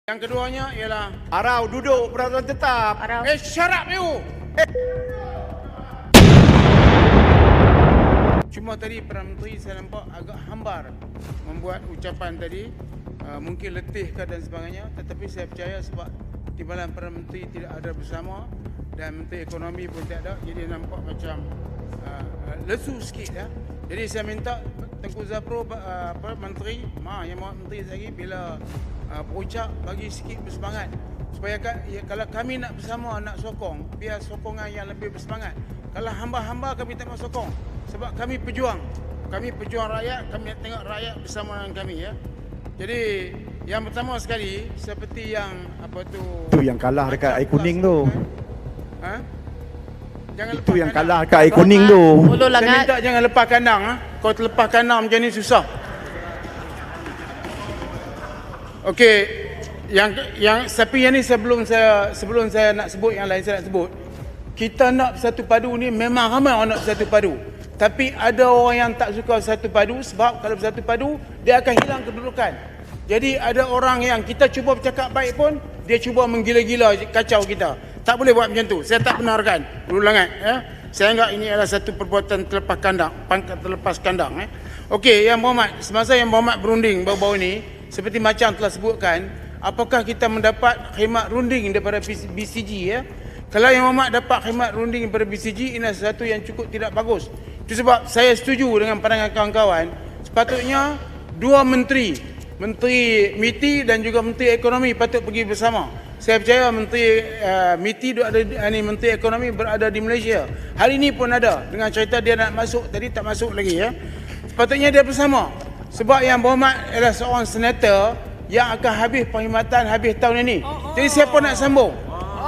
Yang keduanya ialah Arau duduk peraturan tetap. Arau. shut up you. Cuma tadi Perdana Menteri saya nampak agak hambar membuat ucapan tadi, mungkin letihkah dan sebagainya, tetapi saya percaya sebab timbalan Perdana Menteri tidak ada bersama dan Menteri Ekonomi pun tak ada, jadi nampak macam lesu sikit ya. Jadi saya minta Tengku Zafrul Menteri, yang Menteri lagi bila berucap bagi sikit bersemangat supaya kalau kami nak bersama nak sokong, biar sokongan yang lebih bersemangat. Kalau hamba-hamba kami tak mau sokong sebab kami pejuang rakyat, kami nak tengok rakyat bersama dengan kami ya. Jadi yang pertama sekali seperti yang Itu yang kalah dekat air kuning tu. Jangan Itu yang kandang. kalah dekat air kuning tu. Ulu Saya langat. minta jangan lepas kandang. Kau terlepas kandang macam ni susah. Okey, tapi yang ni sebelum saya nak sebut yang lain saya nak sebut. Kita nak bersatu padu ni memang ramai orang nak bersatu padu. Tapi ada orang yang tak suka bersatu padu sebab kalau bersatu padu dia akan hilang kedudukan. Jadi ada orang yang kita cuba bercakap baik pun dia cuba menggila-gila kacau kita. Tak boleh buat macam tu. Saya tak benarkan. Ulangan ya. Saya anggap ini adalah satu perbuatan terlepas kandang, pangkat terlepas kandang ya. Okey, Yang Berhormat, semasa Yang Berhormat berunding baru-baru ini, seperti macam telah sebutkan, apakah kita mendapat khidmat runding daripada BCG ya? Kalau Yang Berhormat dapat khidmat runding daripada BCG, ini adalah sesuatu yang cukup tidak bagus. Itu sebab saya setuju dengan pandangan kawan-kawan, sepatutnya dua menteri, Menteri MITI dan juga Menteri Ekonomi patut pergi bersama. Saya percaya Menteri MITI Menteri Ekonomi berada di Malaysia. Hari ini pun ada dengan cerita dia nak masuk, tadi tak masuk lagi ya. Sepatutnya dia bersama. Sebab Yang Berhormat adalah seorang senator yang akan habis perkhidmatan habis tahun ini. Jadi siapa nak sambung?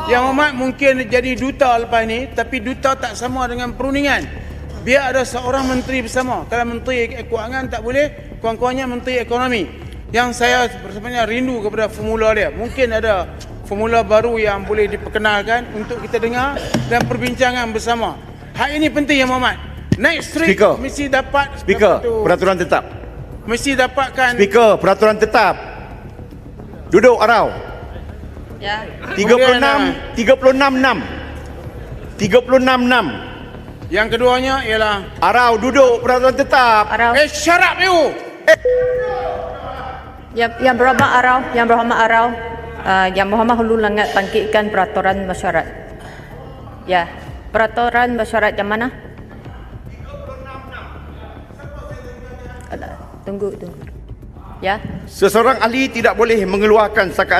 Yang Berhormat mungkin jadi duta lepas ni, tapi duta tak sama dengan perundingan. Biar ada seorang menteri bersama. Kalau Menteri Keuangan tak boleh, kawan-kawannya Menteri Ekonomi. Yang saya sebenarnya rindu kepada formula dia. Mungkin ada formula baru yang boleh diperkenalkan untuk kita dengar dan perbincangan bersama. Hal ini penting Yang Berhormat. Next week Speaker. mesti dapat Peraturan tetap. mesti dapatkan Speaker, peraturan tetap. Duduk Arau. Ya. 36-6. yang keduanya ialah Arau duduk peraturan tetap. Arau. shut up you. Yang Berhormat Arau. Yang Berhormat Arau. Yang Berhormat Hulu Langat bangkitkan peraturan mesyuarat. Ya. Peraturan mesyuarat yang mana? Tunggu. Ya. Seseorang ahli tidak boleh mengeluarkan setakat